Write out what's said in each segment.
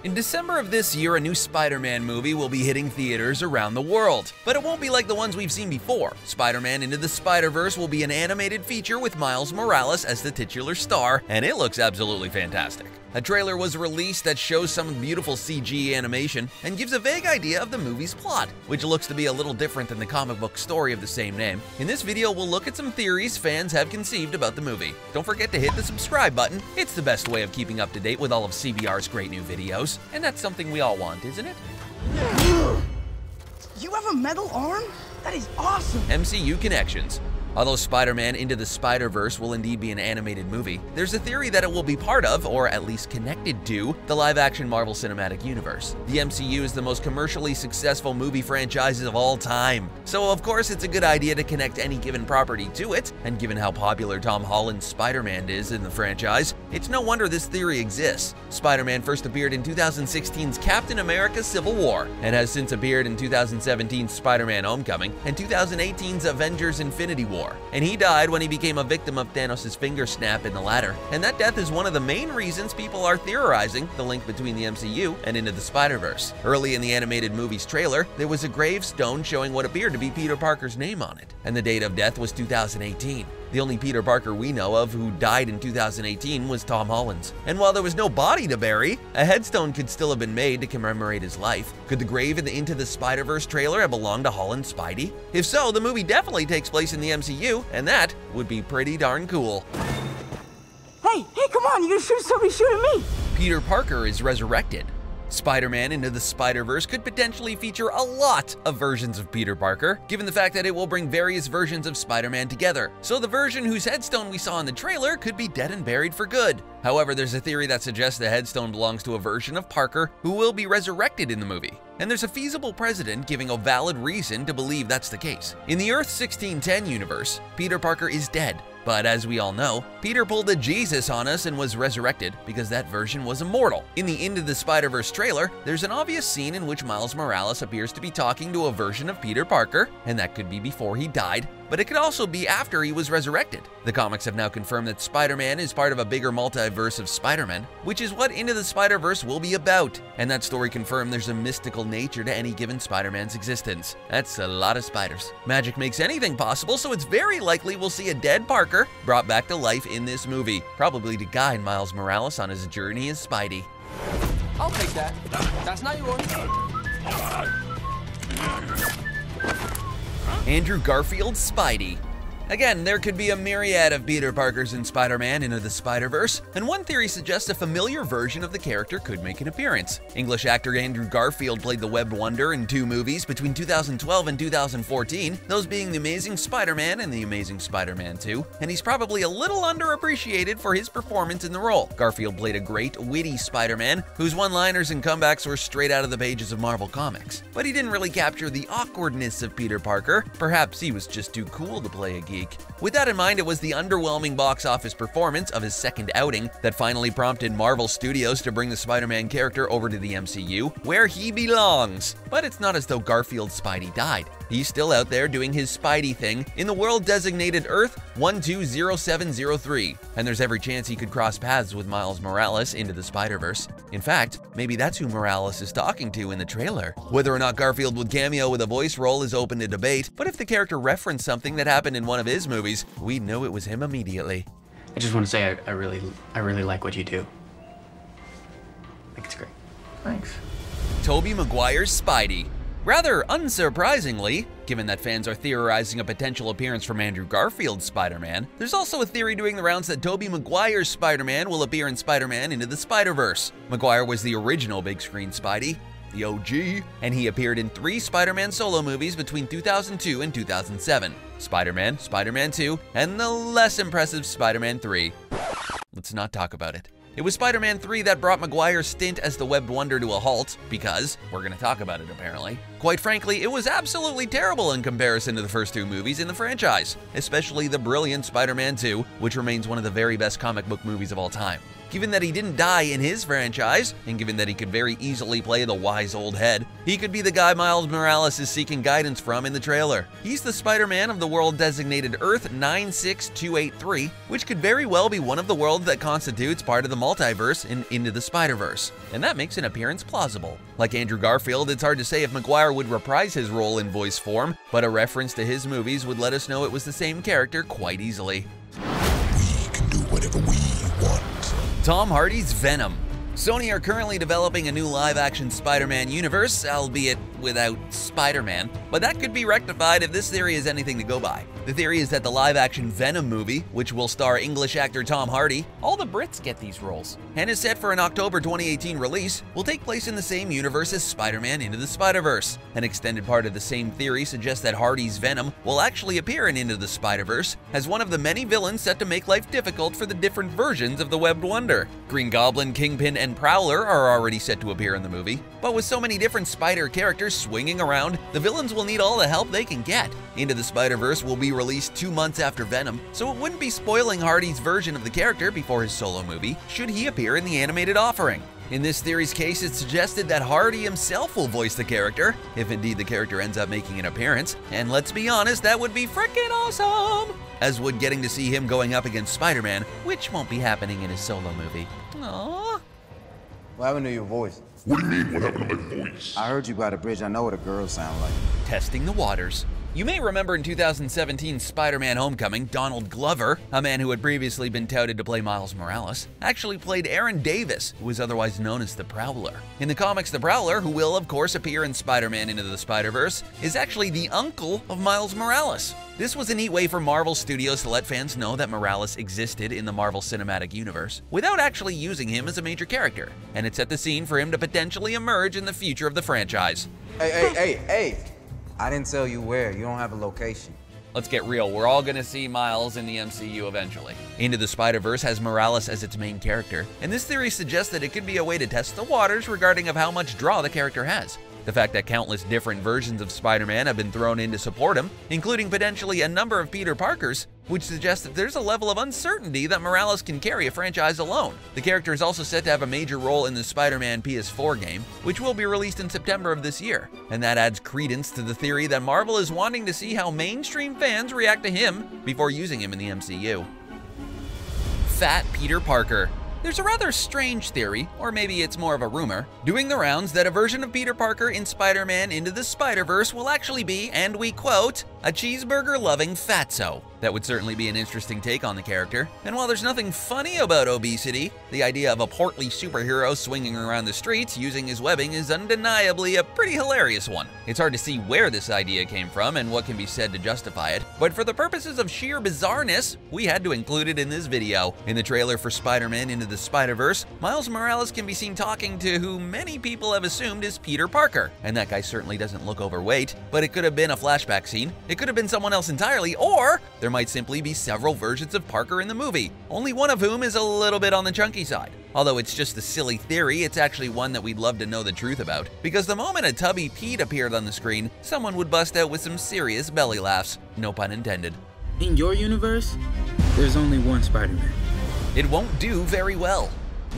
In December of this year, a new Spider-Man movie will be hitting theaters around the world. But it won't be like the ones we've seen before. Spider-Man Into the Spider-Verse will be an animated feature with Miles Morales as the titular star, and it looks absolutely fantastic. A trailer was released that shows some beautiful CG animation and gives a vague idea of the movie's plot, which looks to be a little different than the comic book story of the same name. In this video, we'll look at some theories fans have conceived about the movie. Don't forget to hit the subscribe button. It's the best way of keeping up to date with all of CBR's great new videos, and that's something we all want, isn't it? You have a metal arm? That is awesome! MCU connections. Although Spider-Man Into the Spider-Verse will indeed be an animated movie, there's a theory that it will be part of, or at least connected to, the live-action Marvel Cinematic Universe. The MCU is the most commercially successful movie franchise of all time, so of course it's a good idea to connect any given property to it, and given how popular Tom Holland's Spider-Man is in the franchise, it's no wonder this theory exists. Spider-Man first appeared in 2016's Captain America Civil War, and has since appeared in 2017's Spider-Man Homecoming and 2018's Avengers Infinity War. And he died when he became a victim of Thanos' finger snap in the latter. And that death is one of the main reasons people are theorizing the link between the MCU and Into the Spider-Verse. Early in the animated movie's trailer, there was a gravestone showing what appeared to be Peter Parker's name on it, and the date of death was 2018. The only Peter Parker we know of who died in 2018 was Tom Holland's. And while there was no body to bury, a headstone could still have been made to commemorate his life. Could the grave in the Into the Spider-Verse trailer have belonged to Holland's Spidey? If so, the movie definitely takes place in the MCU, and that would be pretty darn cool. Hey, come on, you're gonna shoot somebody shooting me! Peter Parker is resurrected. Spider-Man Into the Spider-Verse could potentially feature a lot of versions of Peter Parker, given the fact that it will bring various versions of Spider-Man together. So the version whose headstone we saw in the trailer could be dead and buried for good. However, there's a theory that suggests the headstone belongs to a version of Parker who will be resurrected in the movie. And there's a feasible precedent giving a valid reason to believe that's the case. In the Earth 1610 universe, Peter Parker is dead. But as we all know, Peter pulled a Jesus on us and was resurrected because that version was immortal. In the Into the Spider-Verse trailer, there's an obvious scene in which Miles Morales appears to be talking to a version of Peter Parker, and that could be before he died, but it could also be after he was resurrected. The comics have now confirmed that Spider-Man is part of a bigger multiverse of Spider-Man, which is what Into the Spider-Verse will be about. And that story confirmed there's a mystical nature to any given Spider-Man's existence. That's a lot of spiders. Magic makes anything possible, so it's very likely we'll see a dead Parker brought back to life in this movie, probably to guide Miles Morales on his journey as Spidey. I'll take that. That's not yours. Andrew Garfield Spidey. Again, there could be a myriad of Peter Parkers in Spider-Man Into the Spider-Verse, and one theory suggests a familiar version of the character could make an appearance. English actor Andrew Garfield played the Webbed Wonder in 2 movies between 2012 and 2014, those being The Amazing Spider-Man and The Amazing Spider-Man 2, and he's probably a little underappreciated for his performance in the role. Garfield played a great, witty Spider-Man, whose one-liners and comebacks were straight out of the pages of Marvel Comics. But he didn't really capture the awkwardness of Peter Parker. Perhaps he was just too cool to play a geek. With that in mind, it was the underwhelming box office performance of his second outing that finally prompted Marvel Studios to bring the Spider-Man character over to the MCU, where he belongs. But it's not as though Garfield Spidey died. He's still out there doing his Spidey thing in the world-designated Earth 120703, and there's every chance he could cross paths with Miles Morales into the Spider-Verse. In fact, maybe that's who Morales is talking to in the trailer. Whether or not Garfield would cameo with a voice role is open to debate, but if the character referenced something that happened in one of his movies, we'd know it was him immediately. I just want to say I really like what you do. I think it's great. Thanks. Tobey Maguire Spidey. Rather unsurprisingly, given that fans are theorizing a potential appearance from Andrew Garfield's Spider-Man, there's also a theory doing the rounds that Tobey Maguire's Spider-Man will appear in Spider-Man Into the Spider-Verse. Maguire was the original big-screen Spidey, the OG, and he appeared in 3 Spider-Man solo movies between 2002 and 2007. Spider-Man, Spider-Man 2, and the less impressive Spider-Man 3. Let's not talk about it. It was Spider-Man 3 that brought Maguire's stint as the Webbed Wonder to a halt, because we're gonna talk about it apparently. Quite frankly, it was absolutely terrible in comparison to the first two movies in the franchise, especially the brilliant Spider-Man 2, which remains one of the very best comic book movies of all time. Given that he didn't die in his franchise, and given that he could very easily play the wise old head, he could be the guy Miles Morales is seeking guidance from in the trailer. He's the Spider-Man of the world designated Earth 96283, which could very well be one of the worlds that constitutes part of the multiverse in Into the Spider-Verse, and that makes an appearance plausible. Like Andrew Garfield, it's hard to say if Maguire would reprise his role in voice form, but a reference to his movies would let us know it was the same character quite easily. We can do whatever we want. Tom Hardy's Venom. Sony are currently developing a new live-action Spider-Man universe, albeit without Spider-Man, but that could be rectified if this theory is anything to go by. The theory is that the live-action Venom movie, which will star English actor Tom Hardy, all the Brits get these roles, and is set for an October 2018 release, will take place in the same universe as Spider-Man Into the Spider-Verse. An extended part of the same theory suggests that Hardy's Venom will actually appear in Into the Spider-Verse as one of the many villains set to make life difficult for the different versions of the Webbed Wonder. Green Goblin, Kingpin, and Prowler are already set to appear in the movie, but with so many different Spider characters swinging around, the villains will need all the help they can get. Into the Spider-Verse will be released 2 months after Venom, so it wouldn't be spoiling Hardy's version of the character before his solo movie should he appear in the animated offering. In this theory's case, it's suggested that Hardy himself will voice the character, if indeed the character ends up making an appearance, and let's be honest, that would be frickin' awesome! As would getting to see him going up against Spider-Man, which won't be happening in his solo movie. Aww. What happened to your voice? What do you mean, what happened to my voice? I heard you by the bridge. I know what a girl sound like. Testing the waters. You may remember in 2017's Spider-Man Homecoming, Donald Glover, a man who had previously been touted to play Miles Morales, actually played Aaron Davis, who was otherwise known as the Prowler. In the comics, the Prowler, who will of course appear in Spider-Man Into the Spider-Verse, is actually the uncle of Miles Morales. This was a neat way for Marvel Studios to let fans know that Morales existed in the Marvel Cinematic Universe without actually using him as a major character, and it set the scene for him to potentially emerge in the future of the franchise. Hey! I didn't tell you where. You don't have a location. Let's get real, we're all gonna see Miles in the MCU eventually. Into the Spider-Verse has Morales as its main character, and this theory suggests that it could be a way to test the waters regarding of how much draw the character has. The fact that countless different versions of Spider-Man have been thrown in to support him, including potentially a number of Peter Parkers, which suggests that there's a level of uncertainty that Morales can carry a franchise alone. The character is also set to have a major role in the Spider-Man PS4 game, which will be released in September of this year, and that adds credence to the theory that Marvel is wanting to see how mainstream fans react to him before using him in the MCU. Fat Peter Parker. There's a rather strange theory, or maybe it's more of a rumor, doing the rounds that a version of Peter Parker in Spider-Man Into the Spider-Verse will actually be, and we quote, a cheeseburger-loving fatso. That would certainly be an interesting take on the character. And while there's nothing funny about obesity, the idea of a portly superhero swinging around the streets using his webbing is undeniably a pretty hilarious one. It's hard to see where this idea came from and what can be said to justify it, but for the purposes of sheer bizarreness, we had to include it in this video. In the trailer for Spider-Man Into the Spider-Verse, Miles Morales can be seen talking to who many people have assumed is Peter Parker. And that guy certainly doesn't look overweight, but it could have been a flashback scene, it could have been someone else entirely, or there might simply be several versions of Parker in the movie, only one of whom is a little bit on the chunky side. Although it's just a silly theory, it's actually one that we'd love to know the truth about, because the moment a tubby Pete appeared on the screen, someone would bust out with some serious belly laughs, no pun intended. In your universe, there's only one Spider-Man. It won't do very well.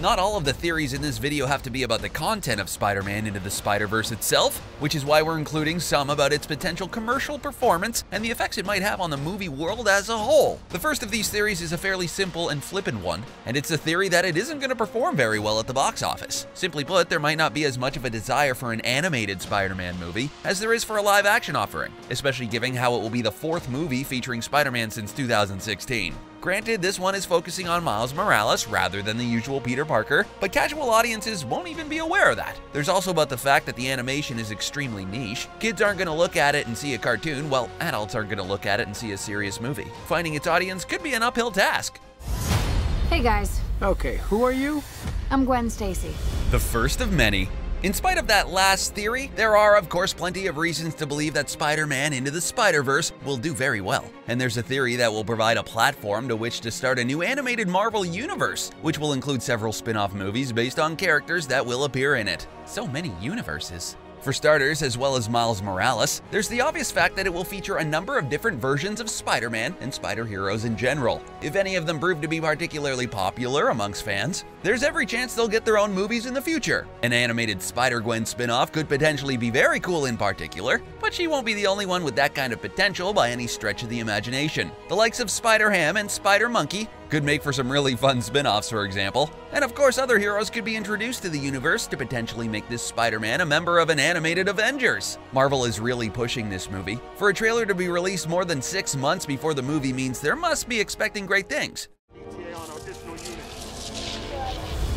Not all of the theories in this video have to be about the content of Spider-Man Into the Spider-Verse itself, which is why we're including some about its potential commercial performance and the effects it might have on the movie world as a whole. The first of these theories is a fairly simple and flippant one, and it's the theory that it isn't going to perform very well at the box office. Simply put, there might not be as much of a desire for an animated Spider-Man movie as there is for a live-action offering, especially given how it will be the 4th movie featuring Spider-Man since 2016. Granted, this one is focusing on Miles Morales rather than the usual Peter Parker, but casual audiences won't even be aware of that. There's also about the fact that the animation is extremely niche. Kids aren't going to look at it and see a cartoon, while adults aren't going to look at it and see a serious movie. Finding its audience could be an uphill task. Hey guys, Okay, who are you? I'm Gwen Stacy. The first of many. In spite of that last theory, there are of course plenty of reasons to believe that Spider-Man Into the Spider-Verse will do very well. And there's a theory that will provide a platform to which to start a new animated Marvel universe, which will include several spin-off movies based on characters that will appear in it. So many universes. For starters, as well as Miles Morales, there's the obvious fact that it will feature a number of different versions of Spider-Man and spider-heroes in general. If any of them prove to be particularly popular amongst fans, there's every chance they'll get their own movies in the future. An animated Spider-Gwen spin-off could potentially be very cool in particular, but she won't be the only one with that kind of potential by any stretch of the imagination. The likes of Spider-Ham and Spider-Monkey could make for some really fun spin-offs, for example. And of course, other heroes could be introduced to the universe to potentially make this Spider-Man a member of an animated Avengers. Marvel is really pushing this movie. For a trailer to be released more than 6 months before the movie means there must be expecting great things.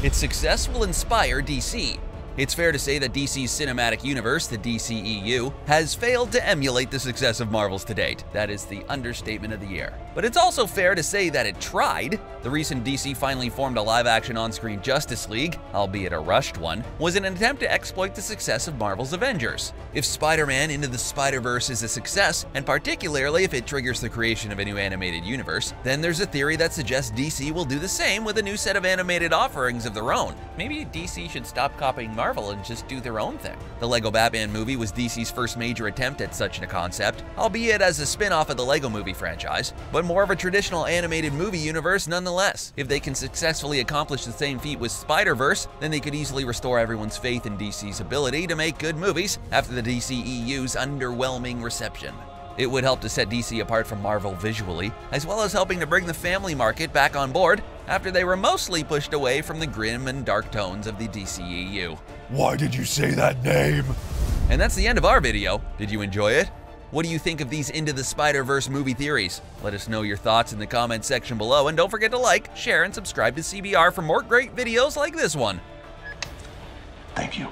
Its success will inspire DC. It's fair to say that DC's cinematic universe, the DCEU, has failed to emulate the success of Marvel's to date. That is the understatement of the year. But it's also fair to say that it tried. The recent DC finally formed a live-action on-screen Justice League, albeit a rushed one, was an attempt to exploit the success of Marvel's Avengers. If Spider-Man Into the Spider-Verse is a success, and particularly if it triggers the creation of a new animated universe, then there's a theory that suggests DC will do the same with a new set of animated offerings of their own. Maybe DC should stop copying Marvel and just do their own thing. The Lego Batman movie was DC's first major attempt at such a concept, albeit as a spin-off of the Lego movie franchise, but more of a traditional animated movie universe nonetheless. If they can successfully accomplish the same feat with Spider-Verse, then they could easily restore everyone's faith in DC's ability to make good movies after the DCEU's underwhelming reception. It would help to set DC apart from Marvel visually, as well as helping to bring the family market back on board after they were mostly pushed away from the grim and dark tones of the DCEU. Why did you say that name? And that's the end of our video. Did you enjoy it? What do you think of these Into the Spider-Verse movie theories? Let us know your thoughts in the comment section below, and don't forget to like, share, and subscribe to CBR for more great videos like this one. Thank you.